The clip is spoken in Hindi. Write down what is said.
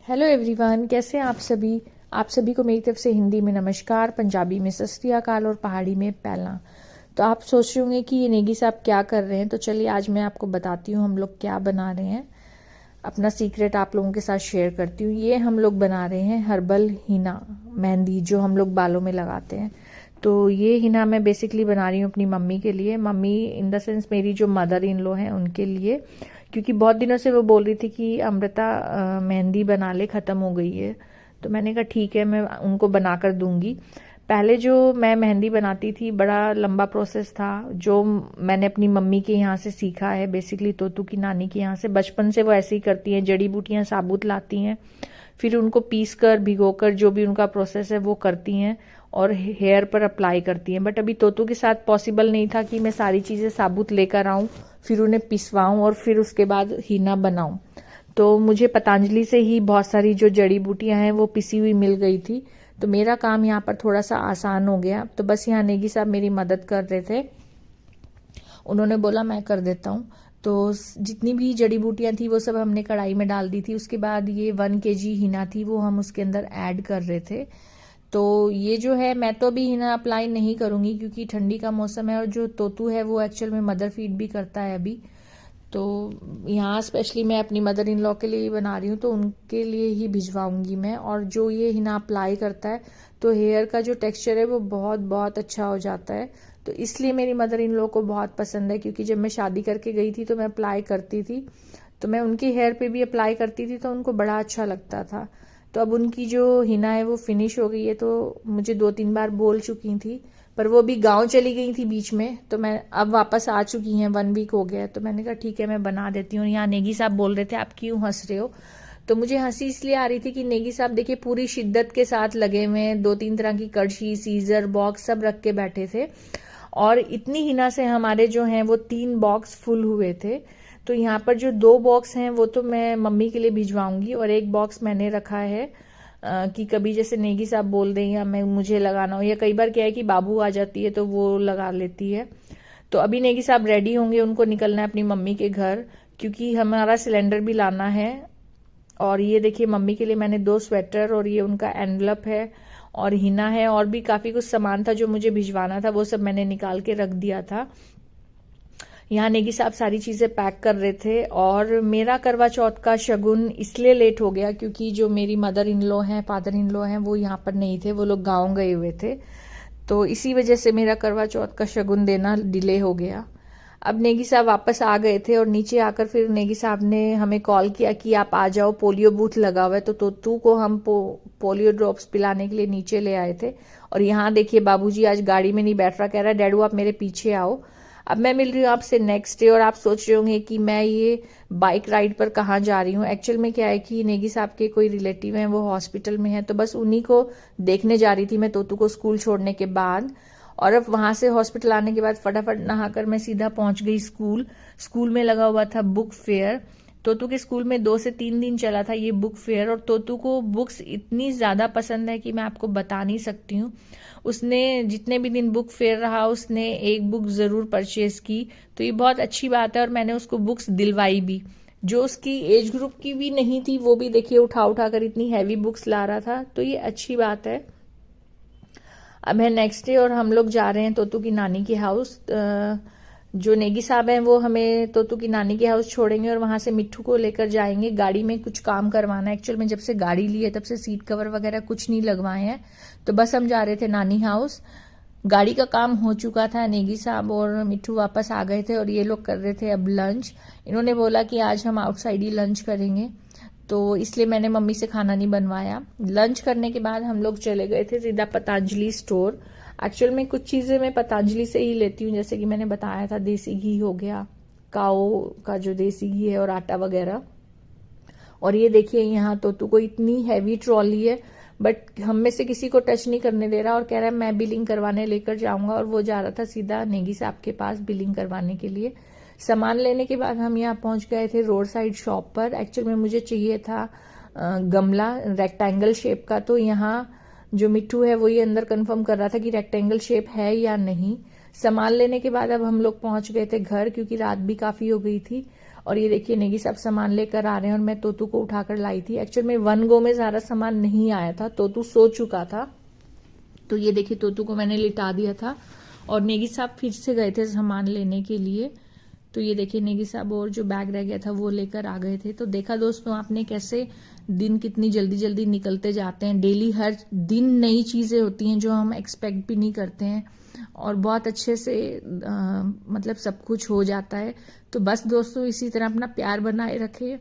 हेलो एवरीवन, कैसे हैं आप सभी को मेरी तरफ से हिंदी में नमस्कार, पंजाबी में सत श्री अकाल और पहाड़ी में पहला। तो आप सोच रहे होंगे कि ये नेगी साहब क्या कर रहे हैं। तो चलिए आज मैं आपको बताती हूँ हम लोग क्या बना रहे हैं। अपना सीक्रेट आप लोगों के साथ शेयर करती हूँ। ये हम लोग बना रहे हैं हर्बल हिना मेहंदी, जो हम लोग बालों में लगाते हैं। तो ये हिना मैं बेसिकली बना रही हूँ अपनी मम्मी के लिए, मम्मी इन द सेंस मेरी जो मदर इन लॉ हैं उनके लिए, क्योंकि बहुत दिनों से वो बोल रही थी कि अमृता मेहंदी बना ले, ख़त्म हो गई है। तो मैंने कहा ठीक है, मैं उनको बना कर दूंगी। पहले जो मैं मेहंदी बनाती थी बड़ा लंबा प्रोसेस था, जो मैंने अपनी मम्मी के यहाँ से सीखा है, बेसिकली तोतू की नानी के यहाँ से। बचपन से वो ऐसे ही करती हैं, जड़ी बूटियाँ साबुत लाती हैं, फिर उनको पीस कर भिगो कर जो भी उनका प्रोसेस है वो करती हैं और हेयर पर अप्लाई करती हैं। बट अभी तोतू के साथ पॉसिबल नहीं था कि मैं सारी चीज़ें साबुत लेकर आऊँ, फिर उन्हें पिसवाऊँ और फिर उसके बाद हीना बनाऊँ। तो मुझे पतंजलि से ही बहुत सारी जो जड़ी बूटियां हैं वो पिसी हुई मिल गई थी। तो मेरा काम यहाँ पर थोड़ा सा आसान हो गया। तो बस यहाँ नेगी साहब मेरी मदद कर रहे थे, उन्होंने बोला मैं कर देता हूँ। तो जितनी भी जड़ी बूटियां थी वो सब हमने कढ़ाई में डाल दी थी। उसके बाद ये 1 kg हिना थी वो हम उसके अंदर ऐड कर रहे थे। तो ये जो है, मैं तो अभी हिना अप्लाई नहीं करूंगी क्योंकि ठंडी का मौसम है और जो तोतू है वो एक्चुअल में मदर फीड भी करता है अभी। तो यहाँ स्पेशली मैं अपनी मदर इन लॉ के लिए ही बना रही हूँ, तो उनके लिए ही भिजवाऊंगी मैं। और जो ये हिना अप्लाई करता है तो हेयर का जो टेक्सचर है वो बहुत बहुत अच्छा हो जाता है। तो इसलिए मेरी मदर इन लॉ को बहुत पसंद है, क्योंकि जब मैं शादी करके गई थी तो मैं अप्लाई करती थी, तो मैं उनके हेयर पे भी अप्लाई करती थी, तो उनको बड़ा अच्छा लगता था। तो अब उनकी जो हिना है वो फिनिश हो गई है। तो मुझे 2-3 बार बोल चुकी थी, पर वो भी गांव चली गई थी बीच में, तो मैं अब वापस आ चुकी हैं, 1 वीक हो गया। तो मैंने कहा ठीक है मैं बना देती हूँ। यहाँ नेगी साहब बोल रहे थे आप क्यों हंस रहे हो। तो मुझे हंसी इसलिए आ रही थी कि नेगी साहब देखिए पूरी शिद्दत के साथ लगे हुए हैं, 2-3 तरह की कड़छी, सीजर, बॉक्स सब रख के बैठे थे। और इतनी हिना से हमारे जो हैं वो 3 बॉक्स फुल हुए थे। तो यहाँ पर जो 2 बॉक्स हैं वो तो मैं मम्मी के लिए भिजवाऊंगी, और 1 बॉक्स मैंने रखा है कि कभी जैसे नेगी साहब बोल दें या मैं मुझे लगाना हो, या कई बार क्या है कि बाबू आ जाती है तो वो लगा लेती है। तो अभी नेगी साहब रेडी होंगे, उनको निकलना है अपनी मम्मी के घर, क्योंकि हमारा सिलेंडर भी लाना है। और ये देखिए मम्मी के लिए मैंने 2 स्वेटर और ये उनका एनवलप है और हिना है, और भी काफी कुछ सामान था जो मुझे भिजवाना था, वो सब मैंने निकाल के रख दिया था। यहाँ नेगी साहब सारी चीजें पैक कर रहे थे। और मेरा करवा चौथ का शगुन इसलिए लेट हो गया क्योंकि जो मेरी मदर इन लॉ हैं, फादर इन लॉ हैं, वो यहाँ पर नहीं थे, वो लोग गाँव गए हुए थे। तो इसी वजह से मेरा करवा चौथ का शगुन देना डिले हो गया। अब नेगी साहब वापस आ गए थे और नीचे आकर फिर नेगी साहब ने हमें कॉल किया कि आप आ जाओ, पोलियो बूथ लगा हुआ है। तो तोतू को हम पोलियो ड्रॉप्स पिलाने के लिए नीचे ले आए थे। और यहाँ देखिए बाबूजी आज गाड़ी में नहीं बैठ रहा, कह रहा है डैडू आप मेरे पीछे आओ। अब मैं मिल रही हूँ आपसे नेक्स्ट डे, और आप सोच रहे होंगे कि मैं ये बाइक राइड पर कहाँ जा रही हूँ। एक्चुअल में क्या है कि नेगी साहब के कोई रिलेटिव हैं, वो हॉस्पिटल में हैं, तो बस उन्हीं को देखने जा रही थी मैं तोतू को स्कूल छोड़ने के बाद। और अब वहां से हॉस्पिटल आने के बाद फटाफट नहाकर मैं सीधा पहुंच गई स्कूल। स्कूल में लगा हुआ था बुक फेयर। तोतू के स्कूल में 2 से 3 दिन चला था ये बुक फेयर, और तोतू को बुक्स इतनी ज्यादा पसंद है कि मैं आपको बता नहीं सकती हूँ। उसने जितने भी दिन बुक फेयर रहा उसने एक बुक जरूर परचेज की, तो ये बहुत अच्छी बात है। और मैंने उसको बुक्स दिलवाई भी, जो उसकी एज ग्रुप की भी नहीं थी, वो भी देखिए उठा उठा कर इतनी हैवी बुक्स ला रहा था, तो ये अच्छी बात है। अब है नेक्स्ट डे और हम लोग जा रहे हैं तोतू की नानी के हाउस। जो नेगी साहब हैं वो हमें तोतू की नानी के हाउस छोड़ेंगे और वहां से मिट्ठू को लेकर जाएंगे। गाड़ी में कुछ काम करवाना है, एक्चुअल में जब से गाड़ी ली है तब से सीट कवर वगैरह कुछ नहीं लगवाए हैं, तो बस हम जा रहे थे नानी हाउस। गाड़ी का काम हो चुका था, नेगी साहब और मिट्ठू वापस आ गए थे और ये लोग कर रहे थे अब लंच। इन्होंने बोला कि आज हम आउटसाइड ही लंच करेंगे, तो इसलिए मैंने मम्मी से खाना नहीं बनवाया। लंच करने के बाद हम लोग चले गए थे सीधा पतंजलि स्टोर। एक्चुअल में कुछ चीजें मैं पतंजलि से ही लेती हूँ, जैसे कि मैंने बताया था देसी घी हो गया, काओ का जो देसी घी है, और आटा वगैरह। और ये देखिए यहाँ तोतू को इतनी हैवी ट्रॉली है, बट हम में से किसी को टच नहीं करने दे रहा और कह रहा है मैं बिलिंग करवाने लेकर जाऊंगा। और वो जा रहा था सीधा नेगी साहब के पास बिलिंग करवाने के लिए। सामान लेने के बाद हम यहाँ पहुंच गए थे रोड साइड शॉप पर। एक्चुअल में मुझे चाहिए था गमला रेक्टेंगल शेप का, तो यहाँ जो मिट्ठू है वो ये अंदर कंफर्म कर रहा था कि रेक्टेंगल शेप है या नहीं। सामान लेने के बाद अब हम लोग पहुंच गए थे घर, क्योंकि रात भी काफी हो गई थी। और ये देखिए नेगी साहब सामान लेकर आ रहे हैं और मैं तोतू को उठाकर लाई थी। एक्चुअल में 1 गो में सारा सामान नहीं आया था, तोतू सो चुका था। तो ये देखिए तोतू को मैंने लिटा दिया था और नेगी साहब फिर से गए थे सामान लेने के लिए। तो ये देखिए नेगी साहब और जो बैग रह गया था वो लेकर आ गए थे। तो देखा दोस्तों आपने कैसे दिन कितनी जल्दी जल्दी निकलते जाते हैं। डेली हर दिन नई चीजें होती हैं जो हम एक्सपेक्ट भी नहीं करते हैं और बहुत अच्छे से मतलब सब कुछ हो जाता है। तो बस दोस्तों इसी तरह अपना प्यार बनाए रखें।